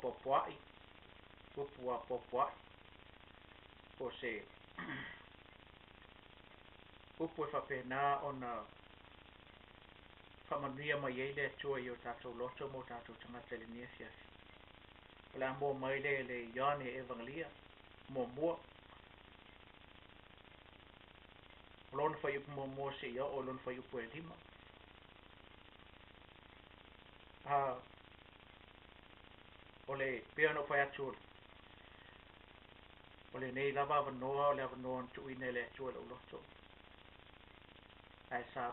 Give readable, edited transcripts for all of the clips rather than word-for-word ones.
popoai upu a popoai o se upu e whapena ona whamanuia mai ei le atua i o tātou loto mo tātou tangata le nia fiafi. Wala mō mai le Ioane evangelia mō mua. Lona whai upu mō mua se ia o lona whai upu e lima. O le pia no whai atu o le nei lava avanoa o le avanoa on tui nei le atua le uloto. Ai sa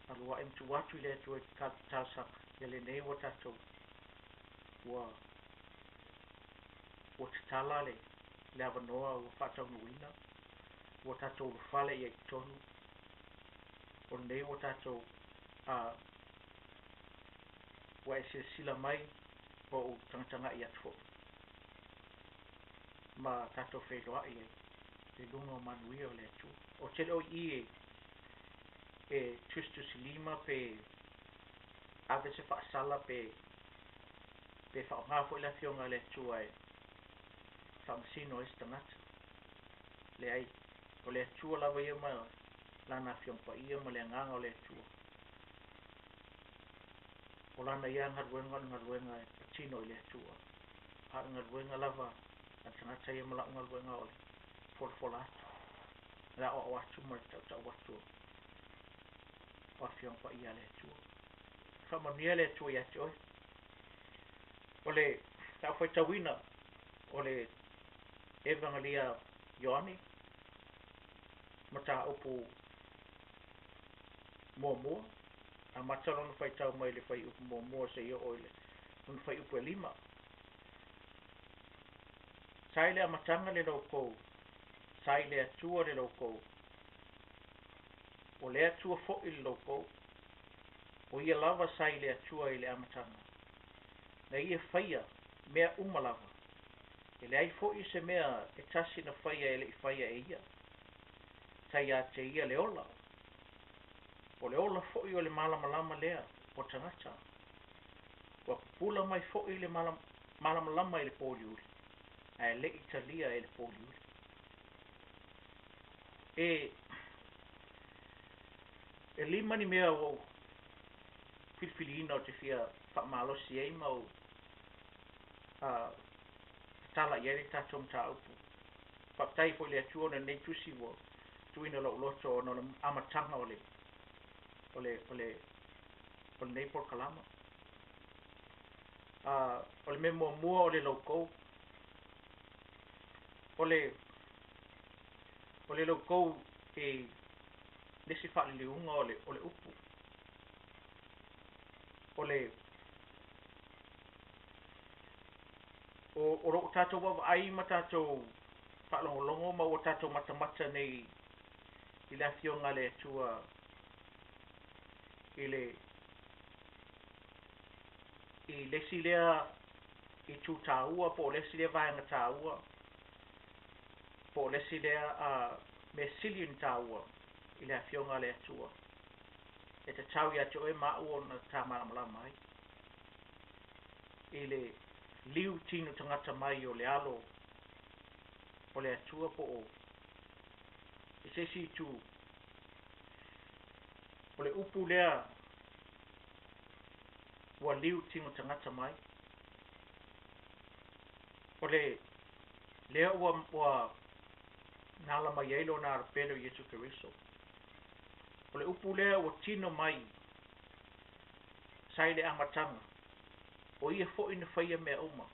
aluai mtu watu ile atua ka tausaka le nei wa tatou wa tatala le avanoa o whataunuina wa tatou lufale i tonu o nei wa tatou wa e sila mai o tangtanga i atu ma tatou wheloa i le lunga o manuia o le atua o tele o i e tusilima pe ave se whaasala pe whaongafo i la fionga le atua e whamasino e stangata le ai o le atua lawa ia ma lana fiongpa ia ma le nganga o le atua o lana ia ngaruenga e patino i le atua a ngaruenga lava a tangata ia ma la ngaruenga o le folfola atu la o atu ma tau watu o fiongpa ia le atua whamania le atua ia te oi o le tau whai tawina o le evangelia Ioane ma ta upu mua a matalona whai tau mai le whai upu mua se ia oile un whai upu e lima sai le amatanga le laukou sai le atua le laukou o le atua fo'i le laukou o ia lava sai le atua i le amatanga na ia whaia mea umalava e le ai fo'i se mea e tasi na whaia e le i whaia e ia tai a te ia le ola o le ola fo'i o le malamalama lea o tangata wa pupula mai fo'i le malamalama i le poliuri a le Italia e le poliuri e lima ni mea o filifilina o te fia whaamalosi ei mau tala i ere tātou mta upu whaptai fo le atua na nei tusi wo tuina lo loto o na amatanga o le nei por kalama o le memo mua o le laukou o le laukou e lesi whaaliunga o le upu o ro tātou wawa ai ma tātou whaalongolongo ma o tātou matamata nei i la fionga le atua i lesi lea i tū tāua po lesi lea vaenga tāua po lesi lea me silion tāua i la fionga le atua e te tau i atu e ma'u o na tāmaramala mai i le liu tino tangata mai o le alo o le atua po o i se si tu o le upu lea ua liu tino tangata mai o le lea ua nala mai eilo na arpelo Yesu Keriso o le upu lea ua tino mai sai le amatanga o ia fo'i na whaia mea uma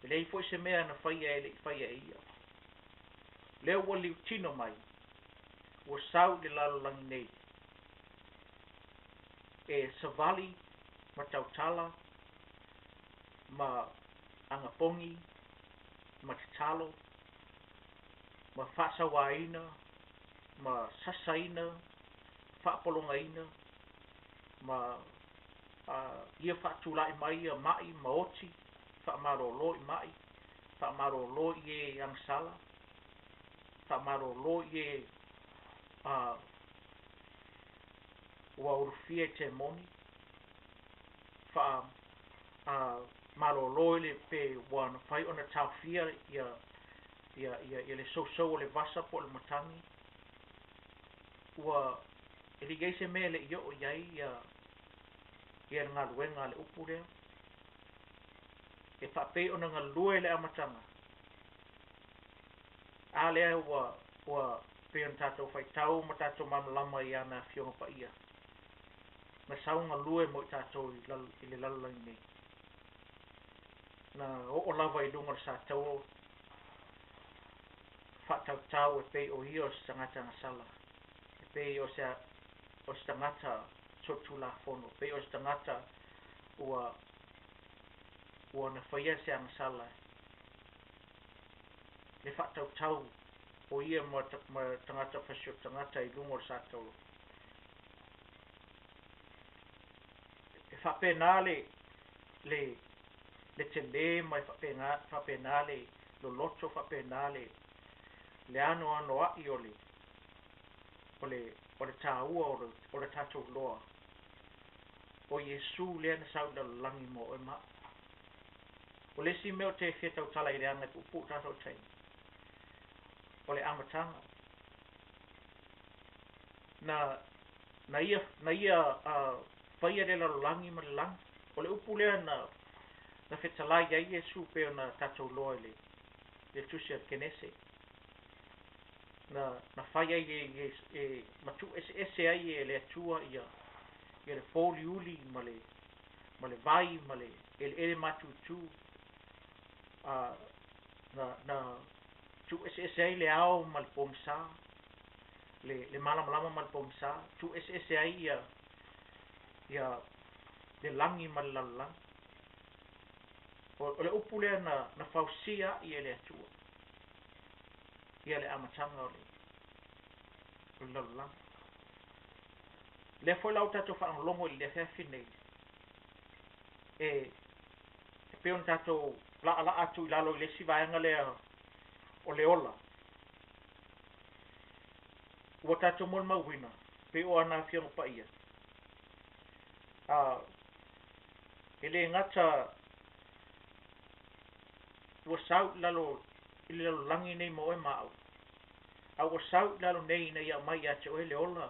e lei fo'i se mea na whaia e le whaia e ia lea ua liu tino mai ua sau le lalolangi nei e savali ma tautala ma angapongi ma tatalo ma whaasawaina ma sasaina whaapolongaina ma ia whaatulai mai a mai maoti whaamaro i mai whaamaro i e angsala whaamaro i e ua urufia te moni malolo le pe wana fai ona tafia ia le so le vasa po le matangi ua irigation me le yo iai ia ngaluenga le upu lea e whapei ona ngalue le amatanga a lea ua pe on tātou whaitau ma tātou mamalama i ana fionga pa ia na saunga lue mo tātou i le lalulangi nei na o lava i lunga sa tau whatau e pei o i o tangata ngasala e pei o tangata totula fono pei o tangata ua na whaia se ngasala le whatau o ia ma tangata whasio tangata i lunga sa tau e whapena le te le mai whapena le lo loto whapena le ano ai o le tāua o le tātou loa o Iesu lea na sau na langi mo o ma o le si meo te whetau tala i le anga upu tātou tai o le amatanga na ia whaia le langi ma le langi o le upu lea na whetalai ai Iesu pe o na tātou loa le tusia kenese na whaia e matu ese ai e le atua ia le foli uli ma le vai ma le ele matutu na tu ese ai le ao ma le pomsa le malama ma le pomsa tu ese ai ia le langi ma le lalang o le upu lea na fausia i le atua ia le amatanga o le lalang le foi lau tatou whaangalongo i le whewhi nei e peon tatou la atu i lalo i le sivaenga lea o le ola ua tatou mon mauina pe o ana fiango pa ia e le ngata ua sau lalo i le lalo langi nei mo e mau ua sau lalo nei na ia mai ate o le ola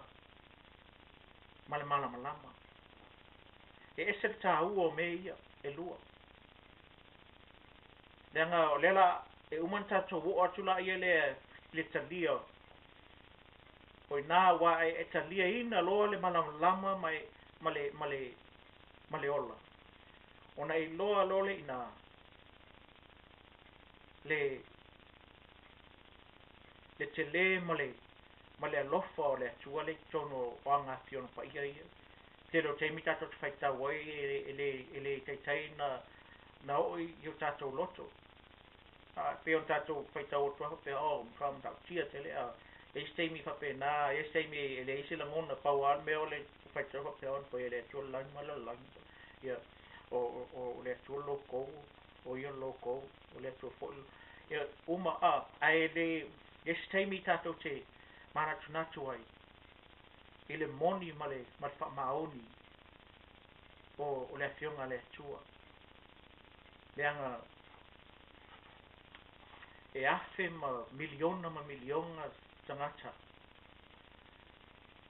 malama e ese tāua o me ia e lua leanga o lela e uman tātou o atu la ia le talia o nā wa e talia ina loa le malama male ola ona i loa lole ina le tele male alofa o le atua le tono o anga fiona pa ia te lo te mita tot faita wai ele taitai na o i tātou loto pe on tātou faita o tua pe o from da tia tele e stay mi fa pe na e stay mi ele isi la ngona pa wa me o le faita pe on po ele to lang mala lang ia o le to loko o ia loko o le to fo ia uma ai le stay mi tātou te mana tunatu ai ile moni male fa maoni o le fionga le tua leanga e afe ma miliona tangata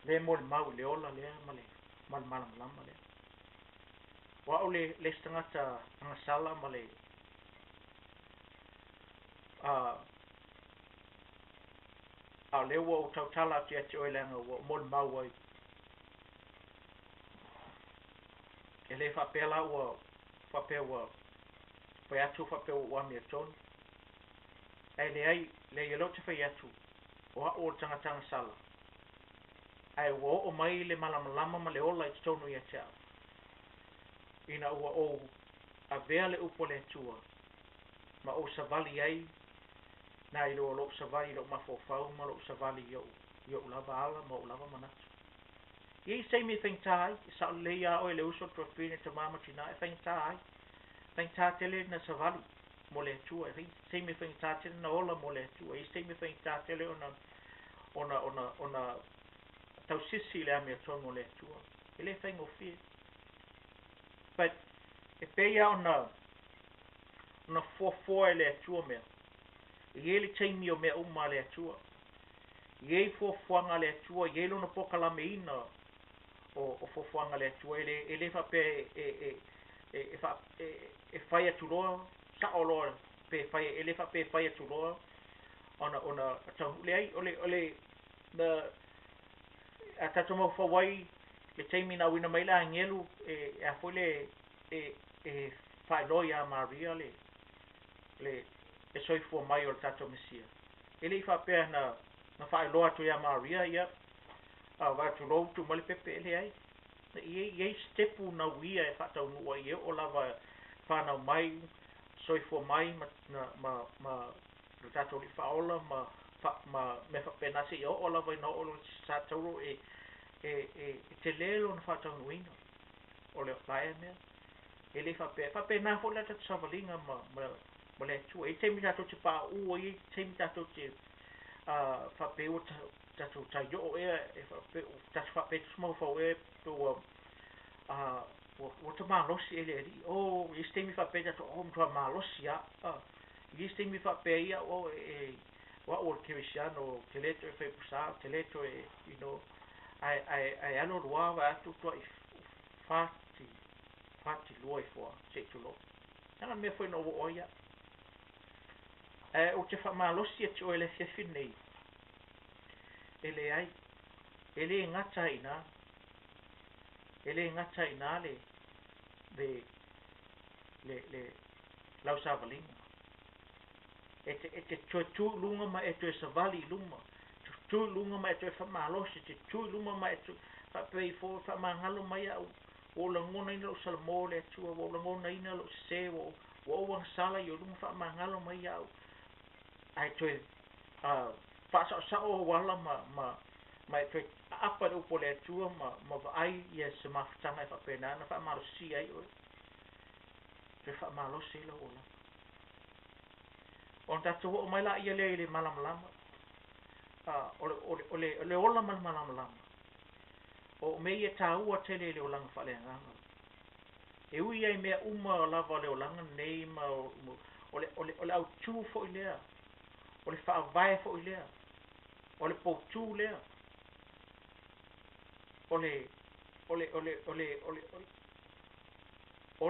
le mo mau le ola le male mal lama le wa ole le tangata nga sala male a le wo tautala te ate o lenga wo mo mau ai ele fa pela wo fa pewa fa atu fa pewa wa mi ton ai le yelo te fa atu o tangata sala ai wo o mai le malama ma le ola i tonu ia tia ina o a vele upole tua ma o savali ai na i lo savali lo mafofau ma lo savali yo lava ala ma lava manatu i sei mi fentai sa le ia o le uso trofine te mama tina e fentai tele na savali mo le tua i sei mi fentai tele na ola mo le tua i sei mi fentai tele ona tau sisi le ame tonu le tua ele fengo fi but e peia ona fuafua e le atua mea i le taimi o mea uma le atua i ai fuafuanga le atua i ai lona pokalameina o fuafuanga le atua e le faapea e fai atuloa sa'oloa pe fai e le faapea fai atuloa ona tauhule ai ole na a tatou maufau ai le taimi na auina mai le agelu a foi le e fa'ailoa iā maria le soifua mai o le tatou mesia e le'i faapea na fa'ailoa atu iā maria ia vaatulou tuma le pepe e leai iai stepu na uia e fa'ataunu'u ai o lava fanau mai soifua mai ma le tatou li'i fa'aola ma me fa'apenase i o'o lava ina o'o lo sa tauro e te lelo na fa'ataunuina o le apae mea e le fa'apena fo'i le tatou savaliga ma le atua i taimi tatou te pa'a'u ai taimi tatou te fa'apeu tatou taio'o ea e tatou fa'apetusi maufau e pe ua tamalosi e le ali'i o i taimi fa'apea tatou o mtua malosi a i taimi fa'apea ia o wa'u o le kerisiano ke leto e faipusā ke leto e ai alo loa va atu tua'i fati lua i foa se'itulo ana mea foi no o'o ia o te fa'amalosi atu o le fefi nei e leai e le ngata ina le lau savalinga e te tu'ulunga ma e te savali luma tu'ulunga ma e te fa'amalosi te tu'ulunga ma e te fa'apei fo fa'amagalo mai a'u o lagona ina lo Salanoa le atua o lagona ina lo se o auagasala i o luga fa'amagalo mai a'u ae toe fa'asa'osa'o auala ma e toe a'apa le upu o le atua ma va'ai ia se mafutaga e fa'apena na fa'amalosi ai oe toe fa'amalosi ai lau o lava ona tatou o'o mai la'ia lea i le malamalama o le ola ma le malamalama o me ia tāua tele le olaga fa'aleagaga e ui ai mea uma o lava o le olaga nei ma o le autū fo'i lea o le fa'avae fo'i lea o le poutū lea o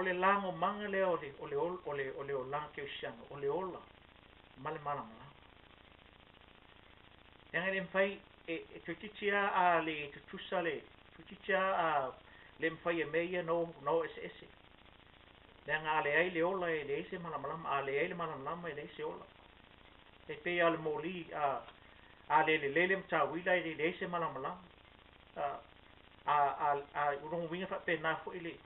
le lagomaga lea o le olaga kerisiano o le ola ma le malamalama ega le mafai e toititia a le tutusa le toititia a le mafai e mea ia no ese le aga'aleai le ola e leai se malamalama aleai le malamalama e leai se ola e pei a le moli a lelelei le matauila e leai se malamalama a uloguiga fa'apena fo'i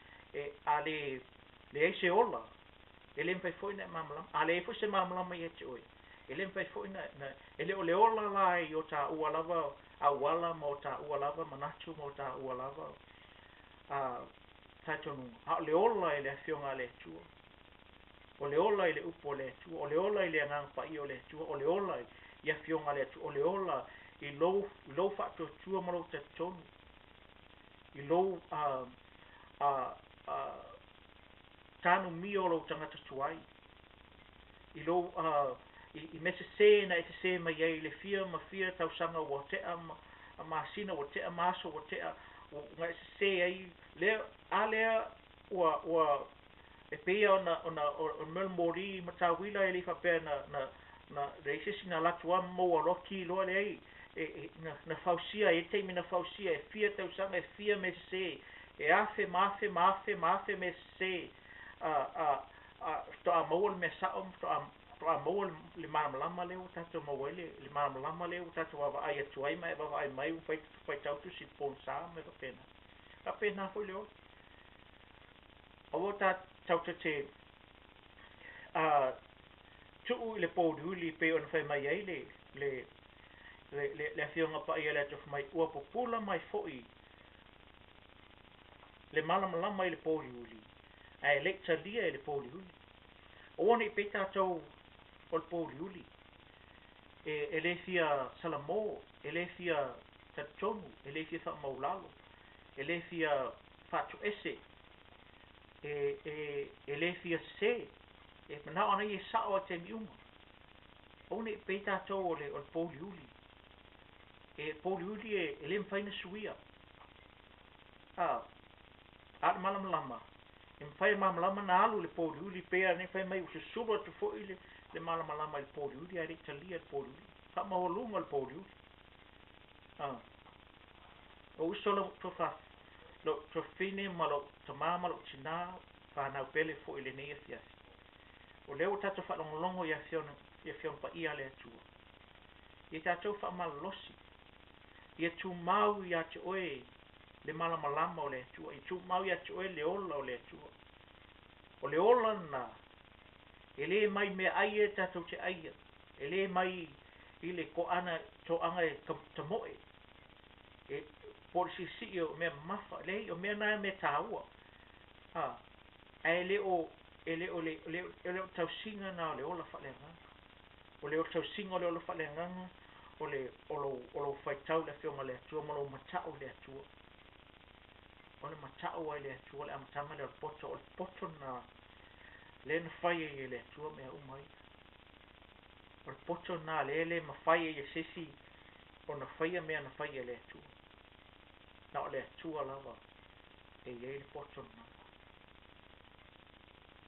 a leai se ola e le mafai fo'i na malamalama a leai fo'i se malamalama ia te oe e le mafai fo'i na e le o le ola la i o tā'ua lava auala ma o tā'ua lava manatu ma o tā'ua lava taitonuga a o le ola e le afioga a le atua o le ola i le upu o le atua o le ola i le agaga pa'i o le atua o le ola i afioga a le atua o le ola i lou fa'atuatua ma lou tatotonu i lou tanumia o lou tagata tuai i lou i mesesē na e tesē mai ai le fia ma fia tausaga ua te'a a masina ua te'a maso ua te'a ga e sesē ai lea ua e peia ona meli matauila e lei fa'apea na le sesi na latu a mou aloki loa leai na fausia e taimi na fausia e fia tausaga e fia mesesē e afe maafe mesesē to'a maua le mea sa'o to'a maua le malamalama lea ua tatou maua ai le malamalama lea ua tatou vava'ai atu ai ma e vava'ai mai ua faitautusi ponsa me fa'apena fo'i le ola aua tatou te tu'u i le poliuli pei ona fai mai ai le afioga pa'i a le atofu mai ua popula mai fo'i le malamalama i le poliuli ae le'i talia i le poliuli o ona i pei tatou o le poliuli e lē fia salamo e lē fia tatotonu e lē fia fa'amaulalo e lē fia fa'atu'ese e le fia se e mana ona i sao te miuma ona i pe tātou o le pōliuli e pōliuli e le mwhaina suia a malamalama e mwhai malamalama na alu le pōliuli pea ne whai mai ususuru atu fo'i le malamalama le pōliuli a re talia le pōliuli wha maholunga le pōliuli o uso lo to fine ma lo tamama lo tina whanau pele fo'i le nei fiasi o leo tato whalongolongo ia fiona pa ia le atua ia tatou whaamalosi ia tu mau ia te oe le malamalama o le atua ia tu mau ia te oe le ola o le atua o le ola na e le mai me aia tatou te aia e le mai i le ko ana to anga e tamoe e por si o me mafa le o me na me taua e le o tau singa na le ola falenga o le tau singa le ola falenga o lo fai tau le fionga le atua ma lo matao le atua o le matao ai le atua le amatanga le poto na le na fai e le atua mea umai o le poto na le mawhai e sesi o na fai mea na fai e le atua na o le atua lava e iei le poto na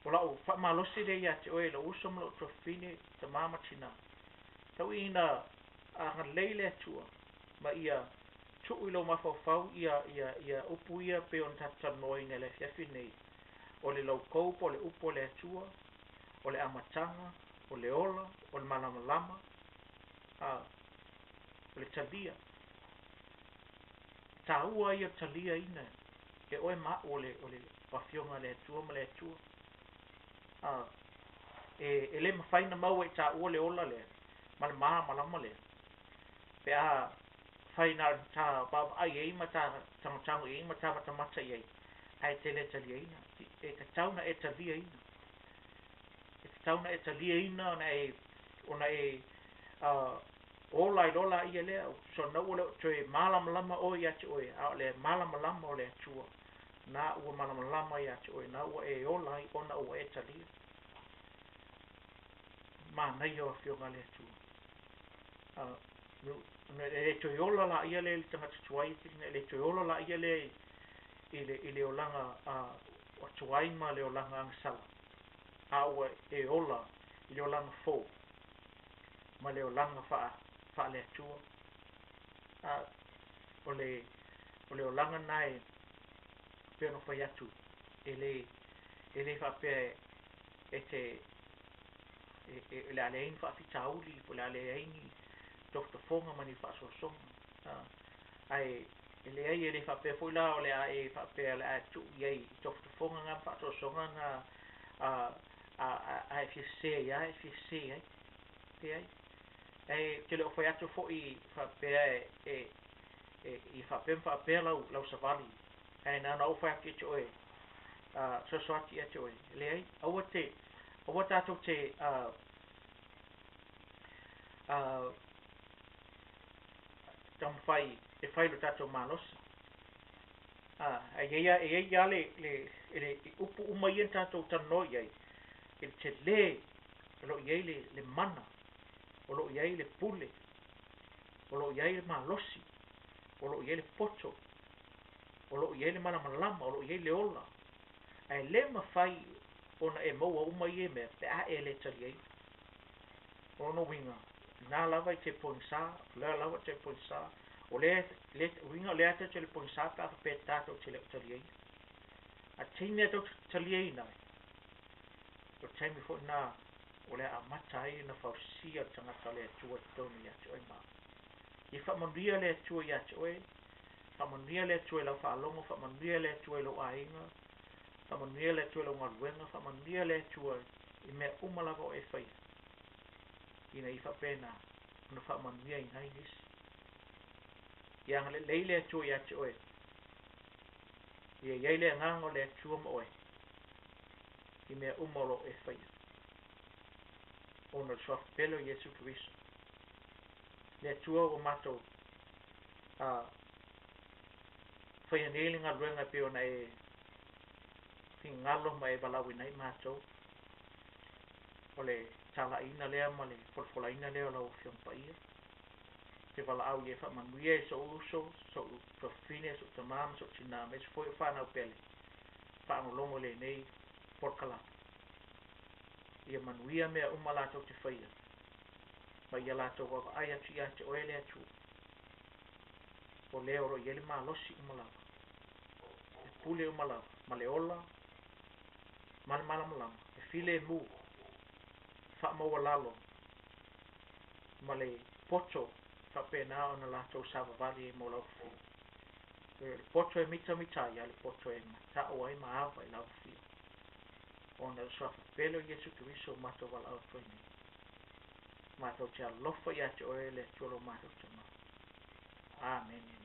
o lau whaamalosi le ia te oe la uso mlo to fine te mama tina tau ina a ngalei le atua ma ia tuu ilo mawhawhau ia upu ia pe on tatanoi ne le fiafi nei o le lau koupo o le upo le atua o le amatanga o le ola o le malamalama o le talia taua ia talia ina e oe ma o le pafionga le atua ma le atua e le mawhaina mau e taua le ola le ma le malamalama le pe a whaina ta baba ai ei ma ta tangotango ei ma ta matamata ei ai te le talia ina e ka tauna e talia ina ona e ola i lola ia lea so na ua leo toe malamalama o ia te oe a le malamalama o le atua na ua malamalama ia te oe na ua e ola i ona ua e talia ma nei o fionga le atua le toe ola la ia le tangata tuai le toe ola la ia le i le olanga o tuai ma le olanga angsala a ua e ola i le olanga fō ma le olanga wha le atua o le olanga nai pia no whai atu e le whapea e te le alein whaafitauli po le aleini toftofonga mani whaasosonga ai le ai e le whapea fwoi la o le a e whapea le atu iei toftofonga ngam whaasosonga na ai fise ai pe ai te le o whai atu fwoi whapea i whapea lau savali ai nana o whai atu te oe so ati atu oe le ai aua tātou te tam whai e whai lo tātou mālosi e ia le upu umaien tātou tanoi ai e te le lo iei le mana o lo iei le pule o lo iei le mālosi o lo iei le poto o lo iei le malamalama o lo iei le ola ai le mawhai ona e maua umai e mea pe a e le tali ai o no winga nā lava i te poinsa lea lava te poinsa o le winga lea te le poinsa ka pe tātou te le tali ai a teine tau tali ai nai o teime fo nā o le a mata ai na whausia tangata le tua tonu ia te oi maa i whamanuia le tua ia te oi whamanuia le tua lau whaalongo whamanuia le tua lau ainga whamanuia le tua lau ngaruenga whamanuia le tua i mea umalava o e whai ina i whapena na whamanuia i nai nisi i anga le leile tua ia te oi i e iei le ngango le tua ma oi i mea umalo e whai ona soaf pelo Yesu Kristo le tua o matou whaianelinga ruenga pe ona fingalo ma e valawi nei mātou. O le talaina lea ma le folfolaina lea o lau fion paia. Te wala au ye wha manuia e so uso, so tofine, so tamama, so tinama, e so foi whanau pele. Whaangolongo le nei porkalapa. Ia manuia mea umalato te whaia. Ma ia lato wawa ai atu ia te oele atu. O leo ro iele maa losi umalawa. E pule umalawa. Ma le ola. Ma le malamalama. E file mu. Wha maua lalo. Ma le poto. Wha pena o na lato sava vali e mo lau fi. Le poto e mita mita ia le poto e mata o ai maawa i lau fi. O na swafa pelo Yesu Kiriso mato wala au toini. Mato te alofa ia te oele tuolo mato tama. Amen.